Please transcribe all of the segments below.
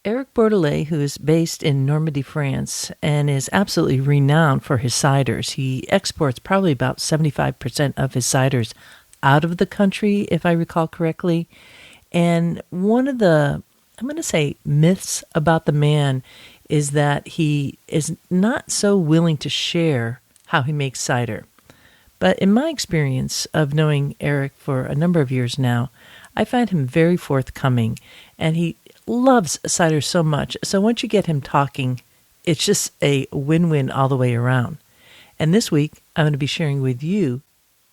Eric Bordelet, who is based in Normandy, France, and is absolutely renowned for his ciders. He exports probably about 75% of his ciders out of the country, if I recall correctly. And one of the, I'm going to say, myths about the man is that he is not so willing to share how he makes cider. But in my experience of knowing Eric for a number of years now, I find him very forthcoming, and he loves cider so much. So once you get him talking, it's just a win-win all the way around. And this week, I'm going to be sharing with you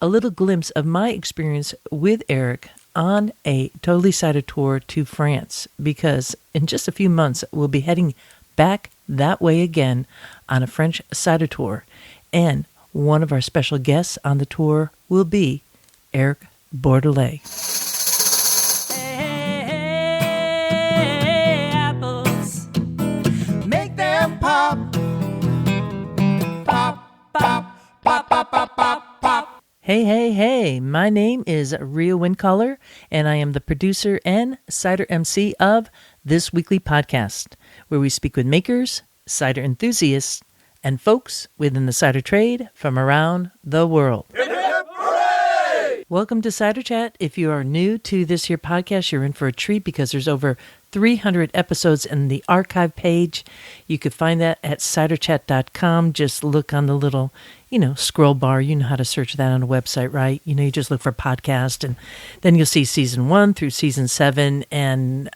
a little glimpse of my experience with Eric on a Totally Cider Tour to France, because in just a few months, we'll be heading back that way again on a French Cider Tour. And one of our special guests on the tour will be Eric Bordelet. Hey, apples, make them pop. Pop, pop, pop, pop, pop, pop, pop. Hey, my name is Ria Wincaller, and I am the producer and cider MC of this weekly podcast, where we speak with makers, cider enthusiasts, and folks within the cider trade from around the world. Hip, hip, hooray! Welcome to Cider Chat. If you are new to this here podcast, you're in for a treat because there's over 300 episodes in the archive page. You could find that at ciderchat.com. Just look on the little, scroll bar. You know how to search that on a website, right? You just look for podcast, and then you'll see season 1 through season 7, and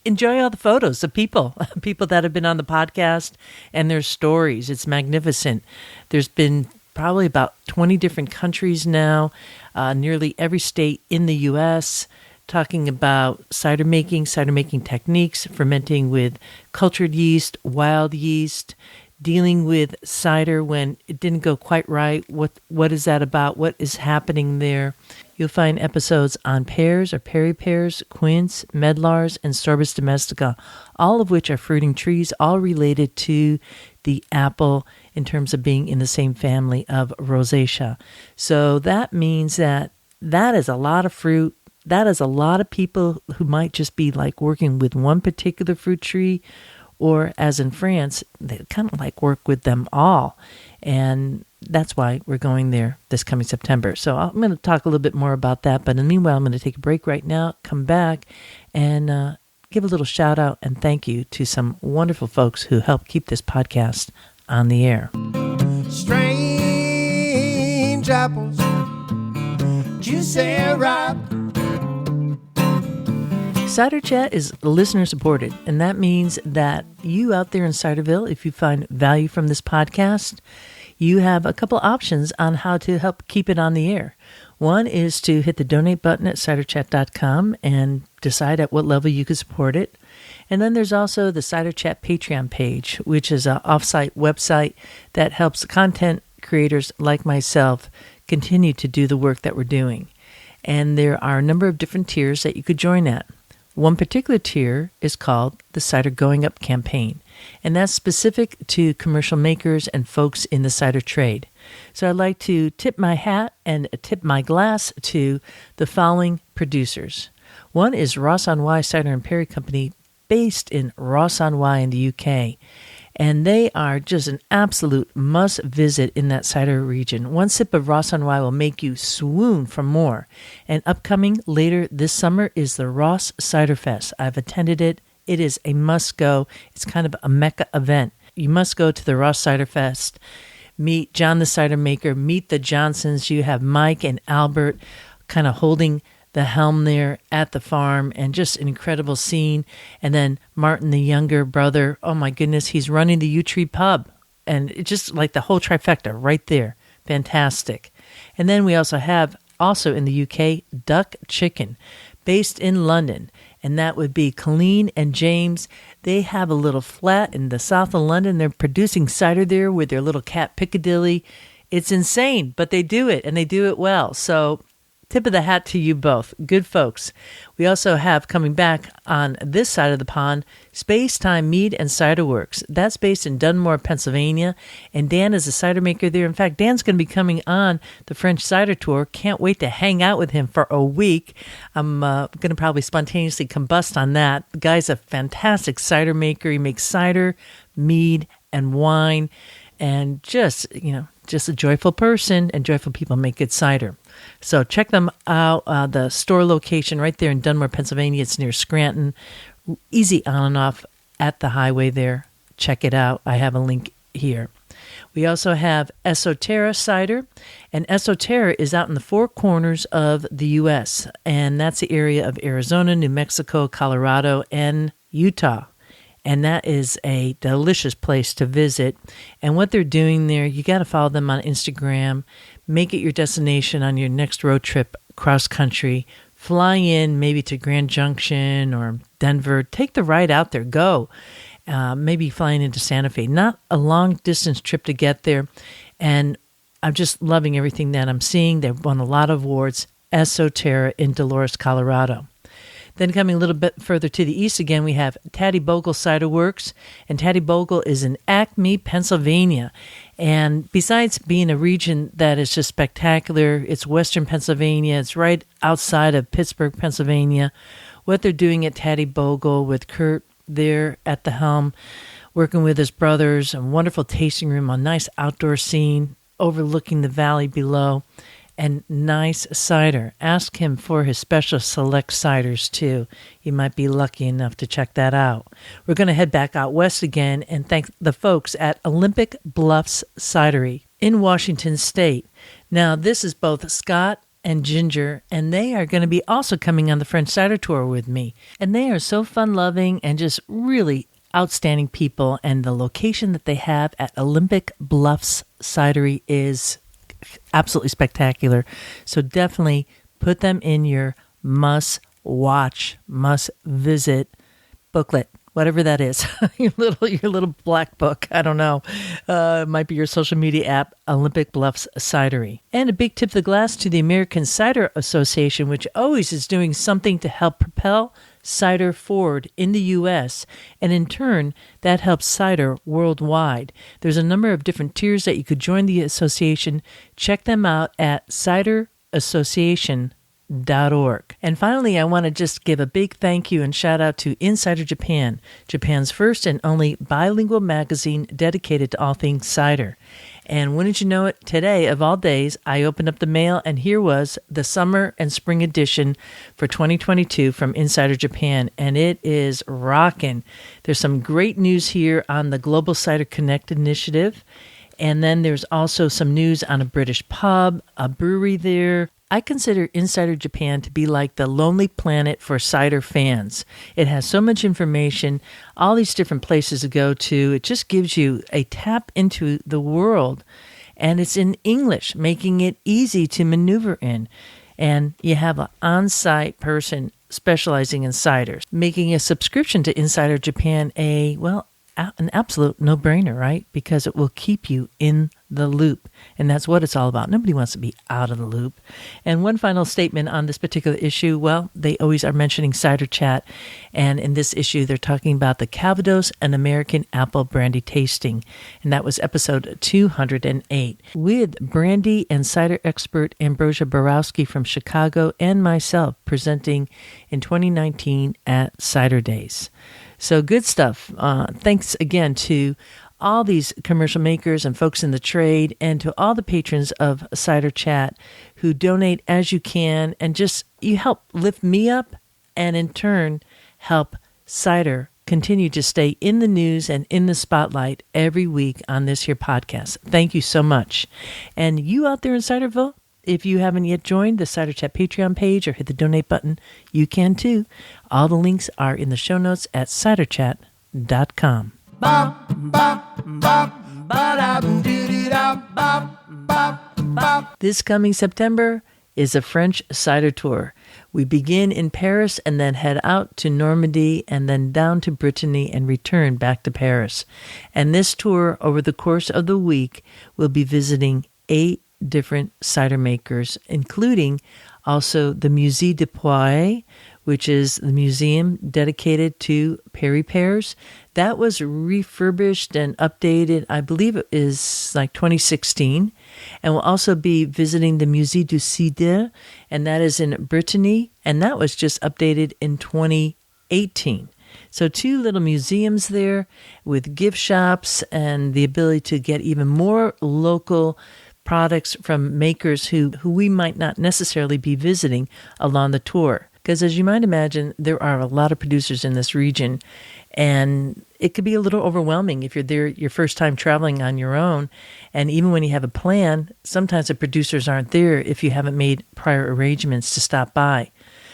enjoy all the photos of people that have been on the podcast and their stories. It's magnificent. There's been probably about 20 different countries now, nearly every state in the U.S., talking about cider making techniques, fermenting with cultured yeast, wild yeast, dealing with cider when it didn't go quite right. What is that about? What is happening there? You'll find episodes on pears or peri-pears, quince, medlars, and sorbus domestica, all of which are fruiting trees, all related to the apple in terms of being in the same family of rosacea. So that means that is a lot of fruit. That is a lot of people who might just be like working with one particular fruit tree, or as in France, they kind of like work with them all. And that's why we're going there this coming September. So I'm going to talk a little bit more about that. But in the meanwhile, I'm going to take a break right now, come back, and give a little shout out and thank you to some wonderful folks who help keep this podcast on the air. Strange apples, juicy ripe. Cider Chat is listener supported, and that means that you out there in Ciderville, if you find value from this podcast, you have a couple options on how to help keep it on the air. One is to hit the donate button at ciderchat.com and decide at what level you can support it. And then there's also the Cider Chat Patreon page, which is an offsite website that helps content creators like myself continue to do the work that we're doing. And there are a number of different tiers that you could join at. One particular tier is called the Cider Going Up campaign, and that's specific to commercial makers and folks in the cider trade. So I'd like to tip my hat and tip my glass to the following producers. One is Ross-on-Wye Cider and Perry Company, based in Ross-on-Wye in the UK. And they are just an absolute must-visit in that cider region. One sip of Ross-on-Wye will make you swoon for more. And upcoming later this summer is the Ross Cider Fest. I've attended it. It is a must-go. It's kind of a mecca event. You must go to the Ross Cider Fest. Meet John the Cider Maker. Meet the Johnsons. You have Mike and Albert kind of holding the helm there at the farm, and just an incredible scene. And then Martin, the younger brother, oh my goodness, he's running the U Tree Pub. And it's just like the whole trifecta right there. Fantastic. And then we also have, in the UK, Duck Chicken, based in London. And that would be Colleen and James. They have a little flat in the south of London. They're producing cider there with their little cat Piccadilly. It's insane, but they do it, and they do it well. So tip of the hat to you both. Good folks. We also have coming back on this side of the pond, Space Time Mead and Cider Works. That's based in Dunmore, Pennsylvania, and Dan is a cider maker there. In fact, Dan's going to be coming on the French Cider Tour. Can't wait to hang out with him for a week. I'm going to probably spontaneously combust on that. The guy's a fantastic cider maker. He makes cider, mead, and wine, and just a joyful person, and joyful people make good cider. So check them out. The store location right there in Dunmore, Pennsylvania. It's near Scranton. Easy on and off at the highway there. Check it out. I have a link here. We also have Esoterra Cider, and Esoterra is out in the four corners of the U.S., and that's the area of Arizona, New Mexico, Colorado, and Utah. And that is a delicious place to visit. And what they're doing there, you got to follow them on Instagram. Make it your destination on your next road trip cross country. Fly in maybe to Grand Junction or Denver. Take the ride out there. Go. Maybe flying into Santa Fe. Not a long distance trip to get there. And I'm just loving everything that I'm seeing. They've won a lot of awards. Esoterra in Dolores, Colorado. Then coming a little bit further to the east again, we have Taddy Bogle Cider Works, and Taddy Bogle is in Acme, Pennsylvania. And besides being a region that is just spectacular, it's western Pennsylvania, it's right outside of Pittsburgh, Pennsylvania. What they're doing at Taddy Bogle with Kurt there at the helm, working with his brothers, a wonderful tasting room, a nice outdoor scene overlooking the valley below. And nice cider. Ask him for his special select ciders, too. You might be lucky enough to check that out. We're going to head back out west again and thank the folks at Olympic Bluffs Cidery in Washington State. Now, this is both Scott and Ginger, and they are going to be also coming on the French Cider Tour with me. And they are so fun-loving and just really outstanding people. And the location that they have at Olympic Bluffs Cidery is absolutely spectacular. So definitely put them in your must-watch, must-visit booklet, whatever that is. your little black book. I don't know. It might be your social media app, Olympic Bluffs Cidery. And a big tip of the glass to the American Cider Association, which always is doing something to help propel cider forward in the U.S., and in turn, that helps cider worldwide. There's a number of different tiers that you could join the association. Check them out at ciderassociation.org. And finally, I want to just give a big thank you and shout out to Insider Japan, Japan's first and only bilingual magazine dedicated to all things cider. And wouldn't you know it, today, of all days, I opened up the mail and here was the summer and spring edition for 2022 from Insider Japan, and it is rocking. There's some great news here on the Global Cider Connect initiative, and then there's also some news on a British pub, a brewery there. I consider Insider Japan to be like the Lonely Planet for cider fans. It has so much information, all these different places to go to. It just gives you a tap into the world, and it's in English, making it easy to maneuver in. And you have an on-site person specializing in ciders, making a subscription to Insider Japan an absolute no-brainer, right? Because it will keep you in the loop. And that's what it's all about. Nobody wants to be out of the loop. And one final statement on this particular issue. Well, they always are mentioning Cider Chat. And in this issue, they're talking about the Calvados and American Apple Brandy tasting. And that was episode 208 with brandy and cider expert Ambrosia Borowski from Chicago and myself presenting in 2019 at Cider Days. So good stuff. Thanks again to all these commercial makers and folks in the trade, and to all the patrons of Cider Chat who donate as you can, and just you help lift me up and in turn help cider continue to stay in the news and in the spotlight every week on this here podcast. Thank you so much. And you out there in Ciderville, if you haven't yet joined the Cider Chat Patreon page or hit the donate button, you can too. All the links are in the show notes at ciderchat.com. This coming September is a French Cider Tour. We begin in Paris and then head out to Normandy and then down to Bretagne and return back to Paris. And this tour, over the course of the week, will be visiting 8 different cider makers, including Also, the Musée de Poire, which is the museum dedicated to pears. That was refurbished and updated, I believe it is like 2016. And we'll also be visiting the Musée du Cidre, and that is in Bretagne, and that was just updated in 2018. So 2 little museums there with gift shops and the ability to get even more local products from makers who we might not necessarily be visiting along the tour. Because as you might imagine, there are a lot of producers in this region, and it could be a little overwhelming if you're there your first time traveling on your own. And even when you have a plan, sometimes the producers aren't there if you haven't made prior arrangements to stop by.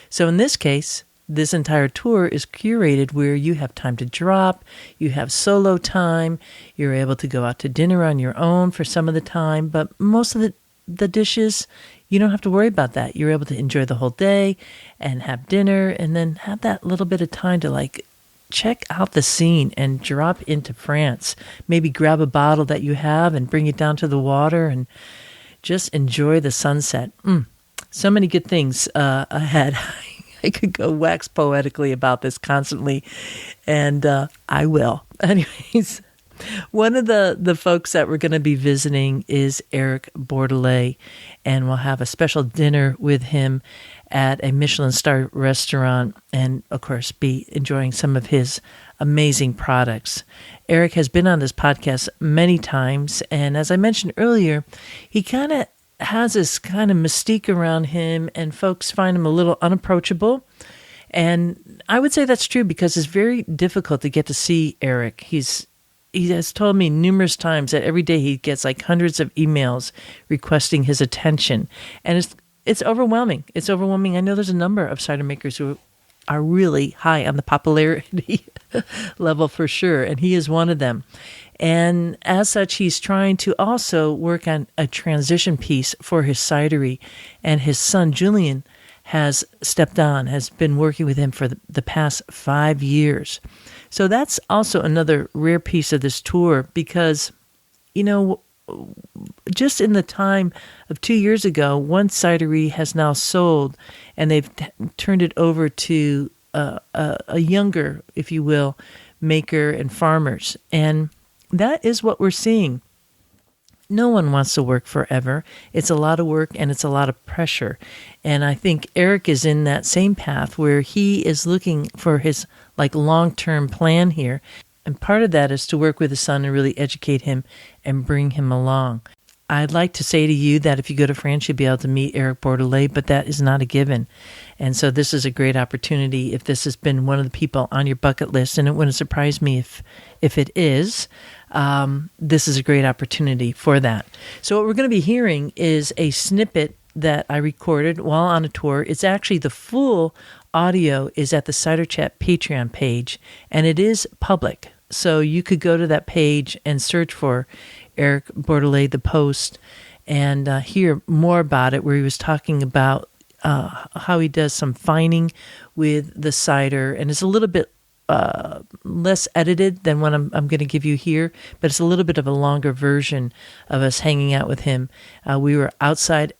So in this case, this entire tour is curated where you have time to drop, you have solo time, you're able to go out to dinner on your own for some of the time, but most of the dishes, you don't have to worry about that. You're able to enjoy the whole day and have dinner and then have that little bit of time to like check out the scene and drop into France. Maybe grab a bottle that you have and bring it down to the water and just enjoy the sunset. So many good things ahead. I could go wax poetically about this constantly, and I will. Anyways, one of the folks that we're going to be visiting is Eric Bordelet, and we'll have a special dinner with him at a Michelin star restaurant and, of course, be enjoying some of his amazing products. Eric has been on this podcast many times, and as I mentioned earlier, he kind of has this kind of mystique around him, and folks find him a little unapproachable. And I would say that's true because it's very difficult to get to see Eric. He has told me numerous times that every day he gets like hundreds of emails requesting his attention. And it's overwhelming. It's overwhelming. I know there's a number of cider makers who are really high on the popularity level for sure, and he is one of them. And as such, he's trying to also work on a transition piece for his cidery. And his son, Julian, has stepped on, has been working with him for the past 5 years. So that's also another rare piece of this tour because, you know, just in the time of 2 years ago, one cidery has now sold, and they've turned it over to a younger, if you will, maker and farmers. And that is what we're seeing. No one wants to work forever. It's a lot of work and it's a lot of pressure. And I think Eric is in that same path where he is looking for his like long-term plan here. And part of that is to work with his son and really educate him and bring him along. I'd like to say to you that if you go to France, you'll be able to meet Eric Bordelet, but that is not a given. And so this is a great opportunity if this has been one of the people on your bucket list, and it wouldn't surprise me if it is. This is a great opportunity for that. So what we're going to be hearing is a snippet that I recorded while on a tour. It's actually the full audio is at the Cider Chat Patreon page, and it is public. So you could go to that page and search for Eric Bordelet, the post, and hear more about it, where he was talking about how he does some fining with the cider, and it's a little bit less edited than what I'm going to give you here, but it's a little bit of a longer version of us hanging out with him. We were outside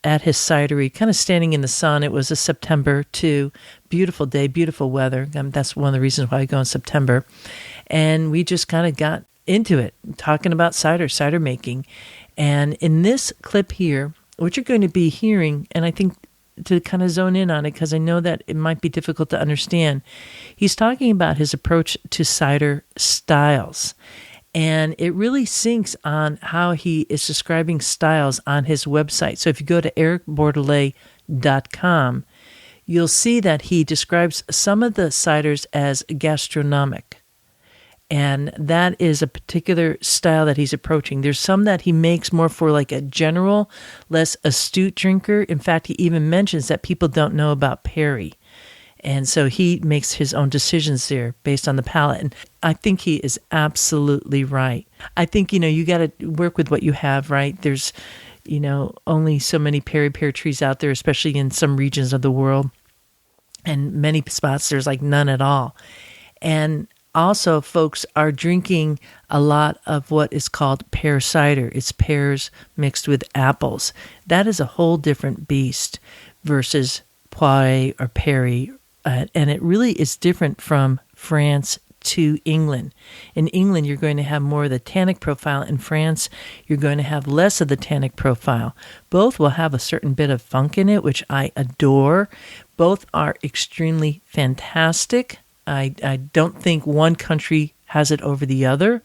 at his cidery, kind of standing in the sun. It was a September too. Beautiful day, beautiful weather. That's one of the reasons why I go in September. And we just kind of got into it, talking about cider making. And in this clip here, what you're going to be hearing, and I think to kind of zone in on it because I know that it might be difficult to understand, he's talking about his approach to cider styles. And it really sinks on how he is describing styles on his website. So if you go to ericbordelet.com, you'll see that he describes some of the ciders as gastronomic. And that is a particular style that he's approaching. There's some that he makes more for like a general, less astute drinker. In fact, he even mentions that people don't know about Perry. And so he makes his own decisions there based on the palate. And I think he is absolutely right. I think, you got to work with what you have, right? There's, only so many pear trees out there, especially in some regions of the world. And many spots, there's like none at all. And also, folks are drinking a lot of what is called pear cider. It's pears mixed with apples. That is a whole different beast versus poire or perry. And it really is different from France to England. In England, you're going to have more of the tannic profile. In France, you're going to have less of the tannic profile. Both will have a certain bit of funk in it, which I adore. Both are extremely fantastic. I don't think one country has it over the other.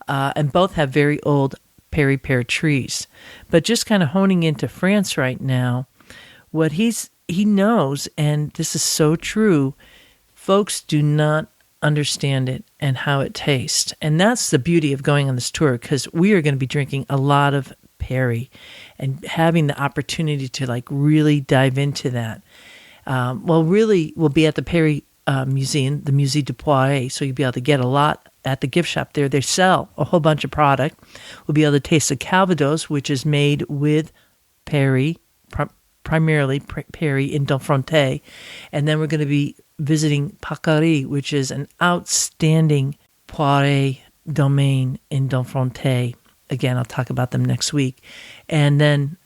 And both have very old perry pear trees. But just kind of honing into France right now, what he knows, and this is so true, folks do not understand it and how it tastes. And that's the beauty of going on this tour, because we are going to be drinking a lot of perry and having the opportunity to like really dive into that. Really, we'll be at the Perry Museum, the Musée du Poire, so you'll be able to get a lot at the gift shop there. They sell a whole bunch of product. We'll be able to taste the Calvados, which is made with perry, primarily perry in Donfrontais. And then we're going to be visiting Pacari, which is an outstanding poire domain in Donfrontais. Again, I'll talk about them next week. And then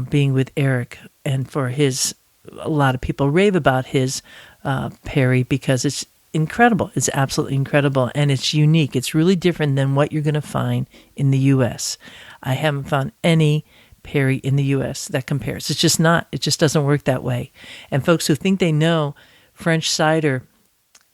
being with Eric, and for a lot of people rave about his perry because it's incredible. It's absolutely incredible, and it's unique. It's really different than what you're going to find in the U.S. I haven't found any perry in the U.S. that compares. It's just not. It just doesn't work that way. And folks who think they know French cider,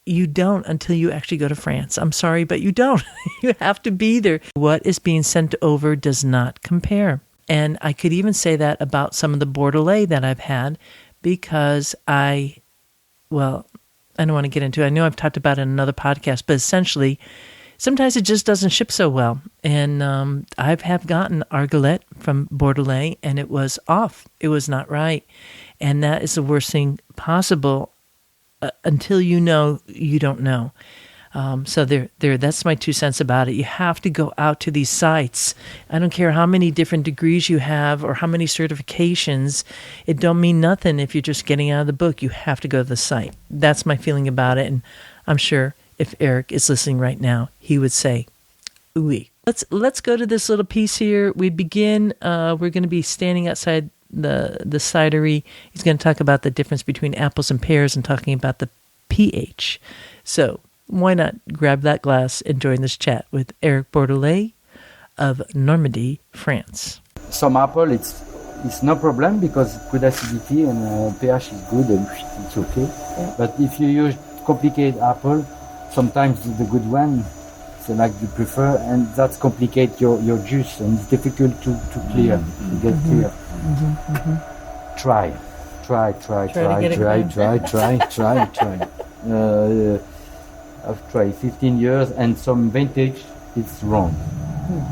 you don't until you actually go to France. I'm sorry, but you don't. You have to be there. What is being sent over does not compare. And I could even say that about some of the Bordelet that I've had, because I don't want to get into it. I know I've talked about it in another podcast, but essentially, sometimes it just doesn't ship so well. And I have gotten Argolet from Bordelet, and it was off. It was not right. And that is the worst thing possible. Until you know, you don't know. So that's my 2 cents about it. You have to go out to these sites. I don't care how many different degrees you have or how many certifications. It don't mean nothing if you're just getting out of the book. You have to go to the site. That's my feeling about it. And I'm sure if Eric is listening right now, he would say, ooh-wee. Let's go to this little piece here. We begin, we're going to be standing outside the cidery. He's going to talk about the difference between apples and pears and talking about the pH. So why not grab that glass and join this chat with Eric Bordelet of Normandy, France. Some apple, it's no problem because good acidity and pH is good and it's okay. Yeah. But if you use complicated apple, sometimes the good one, so like you prefer, and that's complicate your juice and it's difficult to clear, to get clear. Try. I've tried 15 years, and some vintage, it's wrong.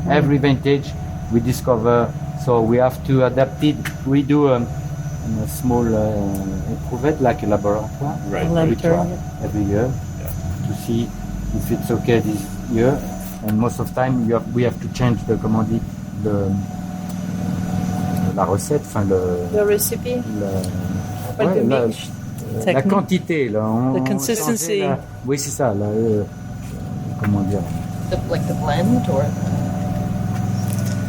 Every vintage we discover, so we have to adapt it. We do a small éprouvet, like a laboratoire. Right. We try every year to see if it's okay this year, and most of the time we have to change the la recette, le recipe. La quantité, là. The consistency. Oui, c'est ça. Comment dire? Like the blend, or?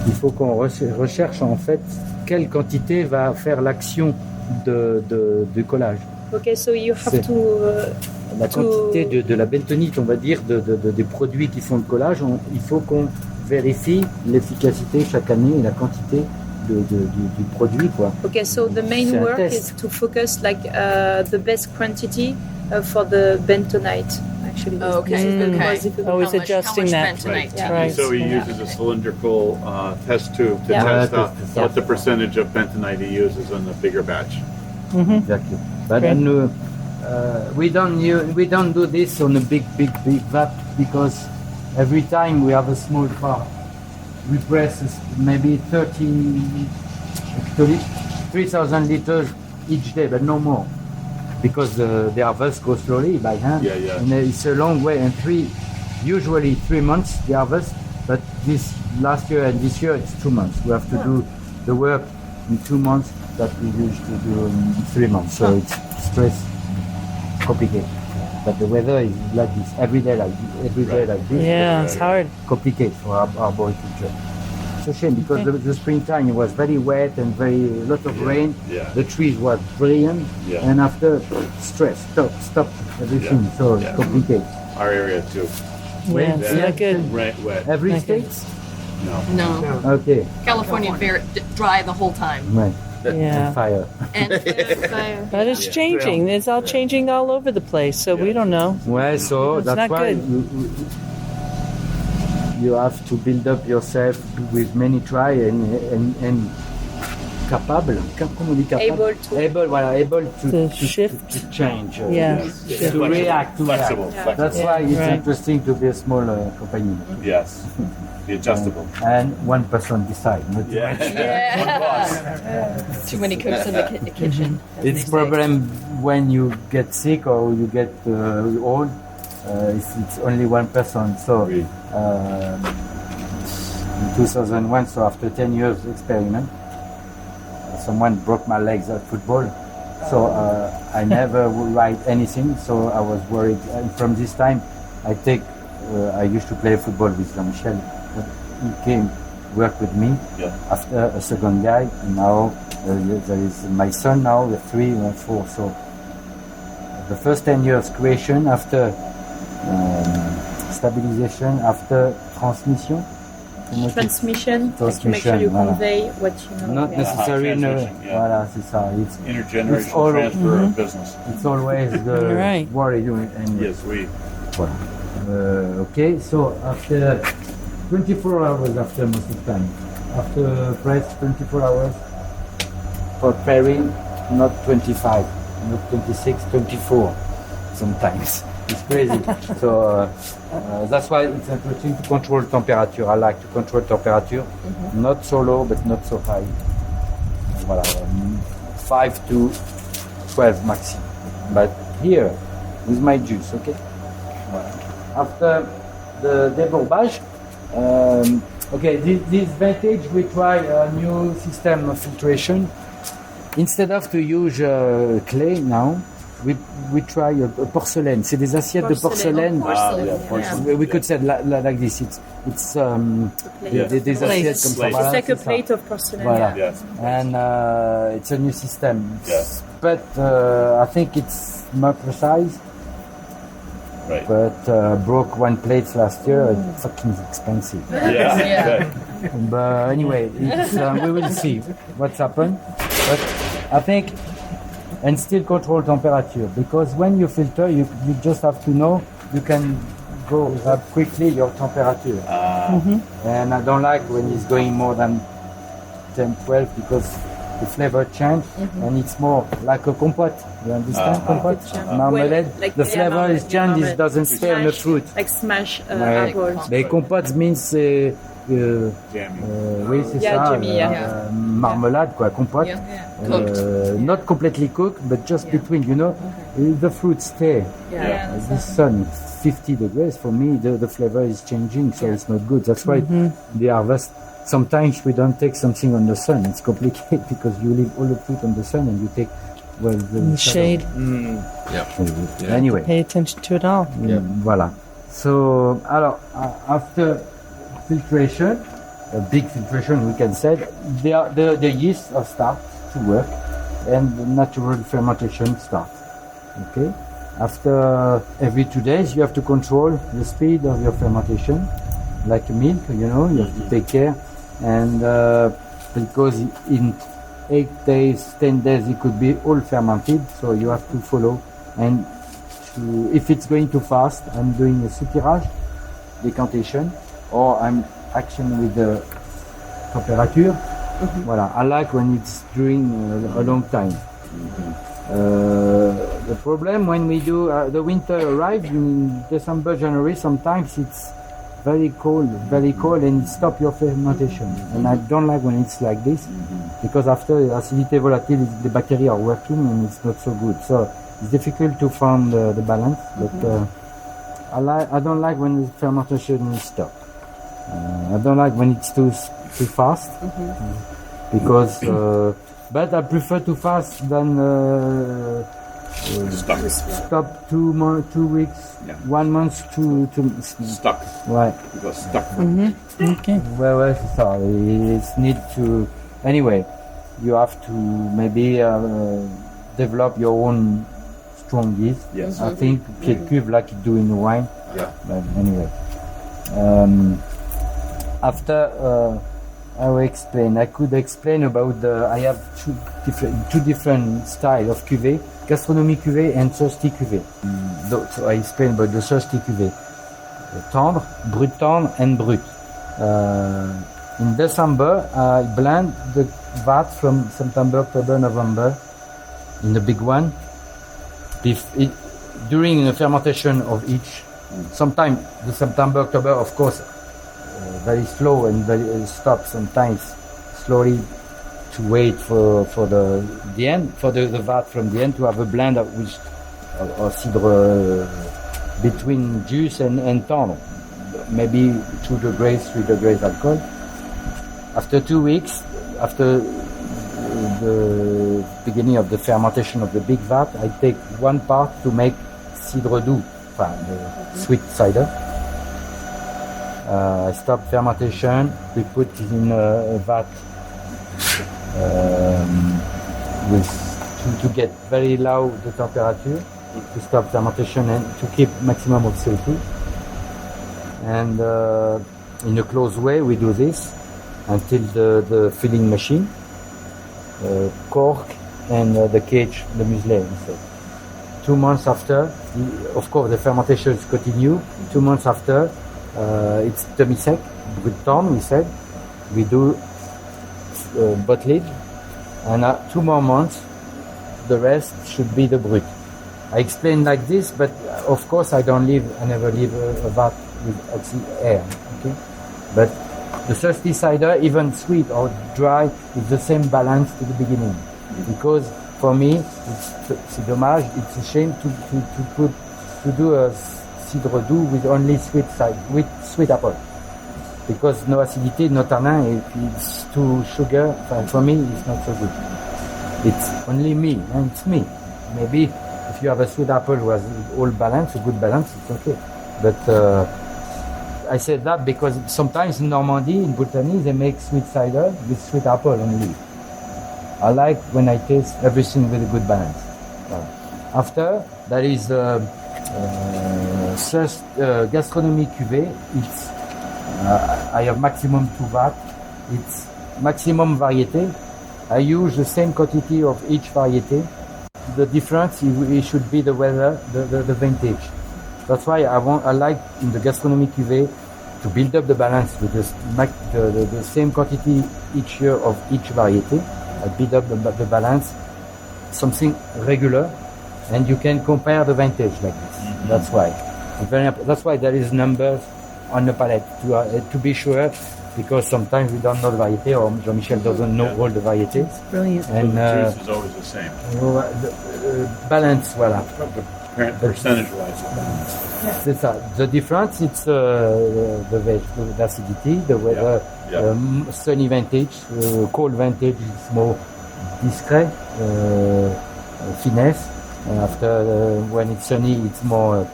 Il faut qu'on recherche en fait quelle quantité va faire l'action du collage. Okay, so you have la quantité de la bentonite, on va dire, des produits qui font le collage. Il faut qu'on vérifie l'efficacité chaque année et la quantité du produit, quoi. Okay, so the main work is to focus like the best quantity for the bentonite, actually. Oh, okay. Always adjusting that. Bentonite. Yeah. Right. So he uses a cylindrical test tube to test out what the percentage of bentonite he uses in the bigger batch. Exactly. But we don't do this on a big vat because every time we have a small part, we press maybe 3,000 liters each day, but no more, because the harvest goes slowly by hand. Yeah. And it's a long way, and usually 3 months the harvest, but this last year and this year it's 2 months. We have to do the work in 2 months that we used to do in 3 months. So it's stress, complicated. But the weather is like this every day like this. Yeah, it's hard. Complicated for arboriculture. It's a shame because the springtime it was very wet and very lot of rain. Yeah. The trees were brilliant, and after stress, stop everything. So it's complicated. Our area too. Yeah, it's not good. Wet. Every Okay. state? No. Okay. California very dry the whole time. Right. Yeah. Fire. And But it's changing. It's all changing all over the place, so we don't know. Well, so It's that's not why good. you have to build up yourself with many try and capable. Comment on dit capable? Able to shift. to change. Yeah. To react. Flexible. That's Yeah. why it's Right. interesting to be a small company. Yes. Be adjustable. And one person decide. Not too many cooks in the kitchen. as It's they say. problem when you get sick or you get old. It's only one person. So Really? in 2001, so after 10 years experiment, someone broke my legs at football. So I never would write anything. So I was worried. And from this time, I used to play football with Jean-Michel. He came work with me after a second guy, and now there is my son now, the 3 and 4. So the first 10 years creation, after stabilization, after transmission. Transmission, like to make sure you voilà. convey what you know. Not necessarily, transmission, voilà, c'est ça. It's Intergenerational all- transfer of business. it's always the Right. worry. And Yes, we. voilà. Okay, so after 24 hours after most of the time, after press 24 hours for pairing, not 25, not 26, 24 sometimes. It's crazy. So that's why it's interesting to control temperature. I like to control temperature, not so low but not so high. Voilà, 5 to 12 maximum. But here, with my juice, okay? Voilà. After the débourbage, okay, this vintage we try a new system of filtration. Instead of to use clay now, we try a porcelain. C'est des assiettes de porcelaine. We could say like this. It's des assiettes comme ça. It's Voilà, like a c'est ça. plate of porcelain. Voilà. Yes. And it's a new system. Yes. But I think it's more precise. Right. But broke one plate last year. It's fucking expensive. Yeah. But anyway, it's, we will see what's happened. But I think, and still control temperature, because when you filter, you just have to know you can go up quickly your temperature. And I don't like when it's going more than 10, 12 because the flavor change and it's more like a compote. You understand compote? Marmalade. Well, like, the yeah, flavor marmalade, is changed, marmalade. it doesn't stay on the Smash, fruit. Like smash Ouais. apples. Les compotes means Jammy. oui, c'est Yeah, ça. Jimmy, yeah. Marmelade, quoi, compote. Not completely cooked, but just between, you know. The fruits stay. The sun, 50 degrees, for me, the flavor is changing, so it's not good. That's why the harvest, sometimes we don't take something on the sun. It's complicated because you leave all the fruit on the sun and you take, well, the Shade. Anyway. Pay attention to it all. Voilà. So, alors, after filtration, a big filtration we can say, the yeast have start to work and the natural fermentation start. Okay? After every 2 days you have to control the speed of your fermentation, like milk, you know, you have to take care. And because in 8 days, 10 days it could be all fermented, so you have to follow. And if it's going too fast, I'm doing a soupirage, decantation, or I'm action with the temperature. Voilà. I like when it's during a long time. The problem when we do the winter arrives in December, January, sometimes it's very cold, and it stop your fermentation. And I don't like when it's like this, because after acidité volatile, the bacteria are working and it's not so good. So it's difficult to find the balance, but I don't like when the fermentation is stopped. I don't like when it's too fast, because but I prefer too fast than stop 2 weeks, Yeah. 1 month to Stuck. right. It was stuck. Okay. Well, sorry, it's need to. Anyway, you have to maybe develop your own strong yeast. Yes. I think pied cuve like you do in wine. Yeah. But anyway, after I will explain. I could explain about the. I have two different styles of cuvee: gastronomy cuvee and thirsty cuvee. So I explain about the thirsty cuvee: tendre, and brut. In December, I blend the vat from September, October, November in the big one. During the fermentation of each, sometimes the September, October, of course, very slow and very stop sometimes slowly to wait for the end, for the vat from the end to have a blend of which or cidre between juice and tendre, maybe 2 degrees, 3 degrees alcohol. After 2 weeks, after the beginning of the fermentation of the big vat, I take one part to make Cidre Doux, the sweet cider. I stop fermentation, we put it in a vat to get very low the temperature, to stop fermentation and to keep maximum of CO2. And in a closed way we do this until the filling machine, cork and the cage, the muselet inside. 2 months after, of course the fermentation continue. 2 months after, it's demi-sec, Bretagne, we said. We do bottlage, and 2 more months, the rest should be the brut. I explain like this, but of course I never leave a vat with air, okay? But the thirsty cider, even sweet or dry, is the same balance to the beginning. Because for me, it's dommage, it's a shame to do a Cidre Doux with only sweet apple, because no acidity, no tannin. It's too sugar. For me, it's not so good. It's only me, and it's me. Maybe if you have a sweet apple who has all balance, a good balance, it's okay. But I said that because sometimes in Normandy, in Bretagne, they make sweet cider with sweet apple only. I like when I taste everything with a good balance. After, there is gastronomy cuvee. It's I have maximum 2 vat. It's maximum variety. I use the same quantity of each variety. The difference it should be the weather, the vintage. That's why I like in the gastronomy cuvee to build up the balance with the same quantity each year of each variety. I build up the balance, something regular, and you can compare the vintage like this. That's why. That's why there is numbers on the palate to be sure, because sometimes we don't know the variety, or Jean-Michel doesn't know all the varieties. Brilliant. And the juice is always the same. Balance, voilà. Percentage-wise. C'est ça. The difference, it's the acidity, the weather. Sunny vintage, cold vintage is more discreet, finesse. After when it's sunny, it's more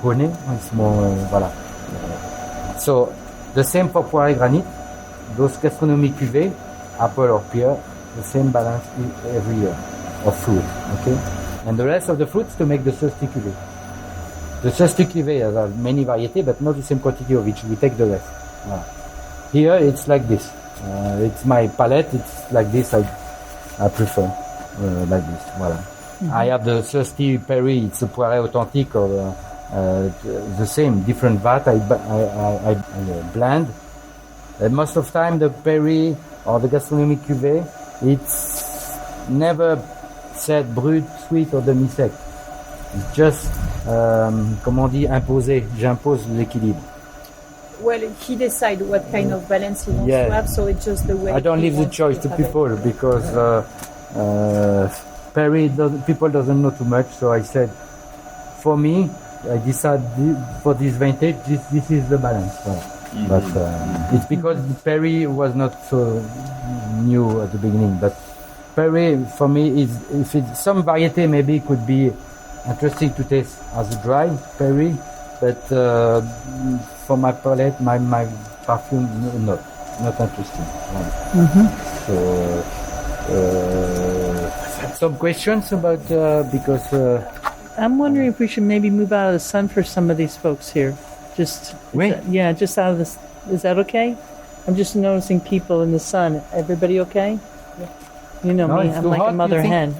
honey. It's more voilà. So the same for poire granite. Those gastronomy cuvées, apple or pear, the same balance every year of fruit. Okay, and the rest of the fruits to make the thirsty cuvée. The thirsty cuvée has many varieties, but not the same quantity of each. We take the rest. Voilà. Here it's like this. It's my palate. It's like this. I prefer like this. Voilà. I have the thirsty Perry. It's a poire authentique, or the same, different vat. I blend. Most of the time, the Perry or the gastronomic cuvée, it's never said brut, sweet or demi-sec. It's just, comment on dit, imposé. J'impose l'équilibre. Well, he decides what kind of balance he wants to have, so it's just the way. I don't leave the choice to people because Perry people doesn't know too much. So I said, for me, I decide for this vintage, this is the balance. But it's because Perry was not so new at the beginning. But Perry for me is, if it's some variety, maybe it could be interesting to taste as a dry Perry, but for my palate, my perfume, not interesting. So, some questions about because. I'm wondering if we should maybe move out of the sun for some of these folks here. Just just out of this. Is that okay? I'm just noticing people in the sun. Everybody okay? You know me. I'm like a mother hen.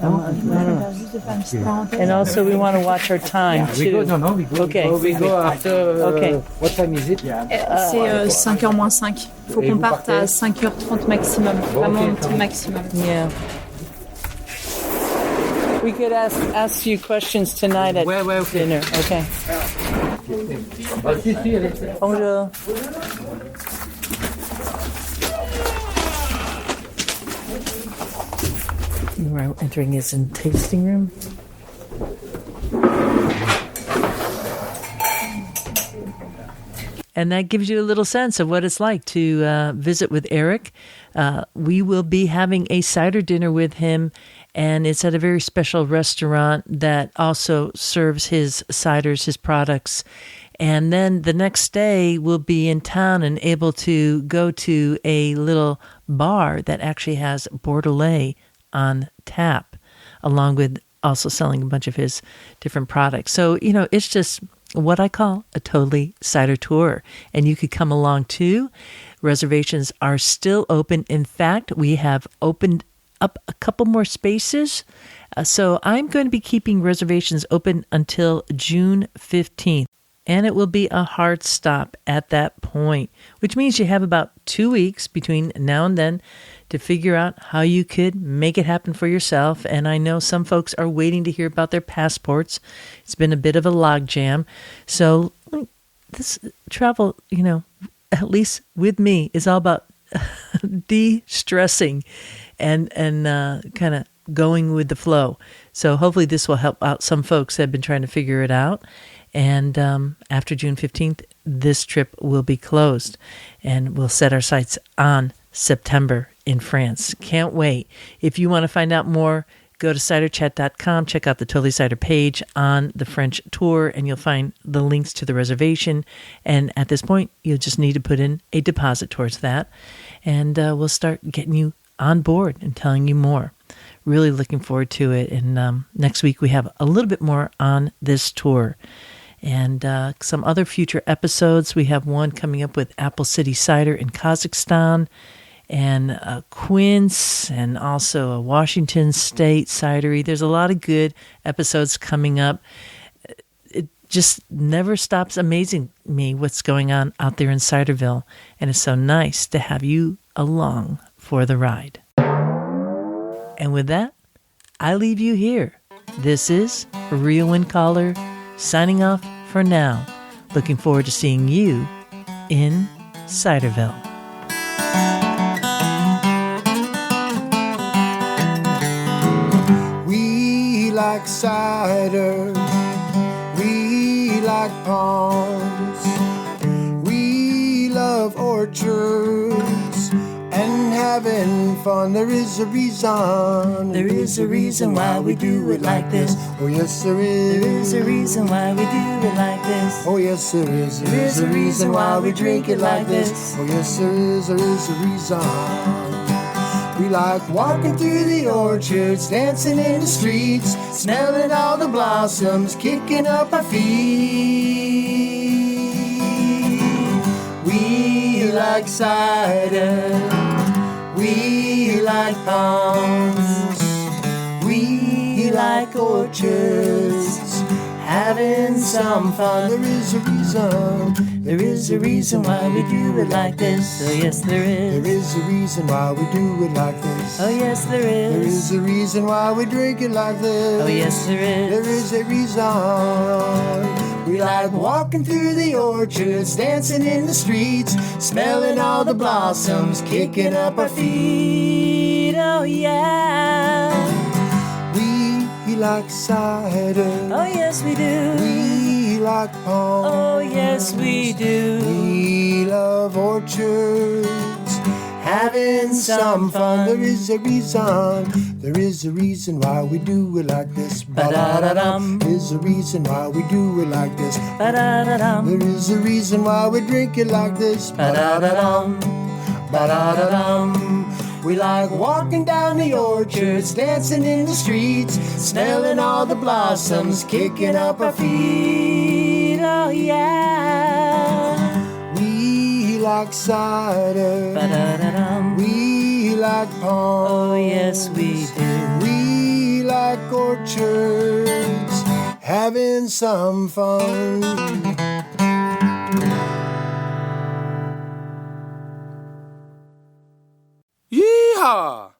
And also, we want to watch our time too. We go. Okay. We go after. Okay. What time is it? C'est 5h moins 5. Il faut qu'on parte à 5h30 maximum. Vraiment maximum. Yeah. We could ask you questions tonight at dinner. Okay. Bonjour. We're entering his tasting room. And that gives you a little sense of what it's like to visit with Eric. We will be having a cider dinner with him, and it's at a very special restaurant that also serves his ciders, his products. And then the next day, we'll be in town and able to go to a little bar that actually has Bordelet on tap, along with also selling a bunch of his different products. So, it's just what I call a totally cider tour. And you could come along too. Reservations are still open. In fact, we have opened up a couple more spaces. So I'm going to be keeping reservations open until June 15th. And it will be a hard stop at that point, which means you have about 2 weeks between now and then to figure out how you could make it happen for yourself. And I know some folks are waiting to hear about their passports. It's been a bit of a logjam. So this travel, at least with me, is all about de-stressing and kind of going with the flow. So hopefully this will help out some folks that have been trying to figure it out. And after June 15th, this trip will be closed. And we'll set our sights on September in France. Can't wait. If you want to find out more, go to ciderchat.com. Check out the Totally Cider page on the French tour, and you'll find the links to the reservation. And at this point, you'll just need to put in a deposit towards that. And we'll start getting you on board and telling you more. Really looking forward to it. And next week, we have a little bit more on this tour. And some other future episodes. We have one coming up with Apple City Cider in Kazakhstan, and Quince, and also a Washington State Cidery. There's a lot of good episodes coming up. It just never stops amazing me what's going on out there in Ciderville. And it's so nice to have you along for the ride. And with that, I leave you here. This is Real Wind Caller signing off for now. Looking forward to seeing you in Ciderville. We like cider, we like palms, we love orchards and having fun. There is a reason why we do it like this. Oh yes there is. There is a reason why we do it like this. Oh yes there is. There is a reason why we drink it like this. Oh yes there is a reason. We like walking through the orchards, dancing in the streets, smelling all the blossoms, kicking up our feet. We like cider, we like palms, we like orchards, having some fun. There is a reason why we do it like this. Oh yes there is. There is a reason why we do it like this. Oh yes there is. There is a reason why we drink it like this. Oh yes there is. There is a reason. We like walking through the orchards, dancing in the streets, smelling all the blossoms, kicking up our feet. Oh yeah. We like cider. Oh yes we do. We like palms. Oh yes we do. We love orchards, having some fun. There is a reason. There is a reason why we do it like this. Ba-da-da-dum. There's a reason why we do it like this. Ba-da-da-dum. There is a reason why we drink it like this. Ba-da-da-dum. Ba-da-da-dum. We like walking down the orchards, dancing in the streets, smelling all the blossoms, kicking up our feet. Oh, yeah. We like cider. Ba-da-da-dum. We like palms. Oh, yes, we do. We like orchards, having some fun. Yeehaw!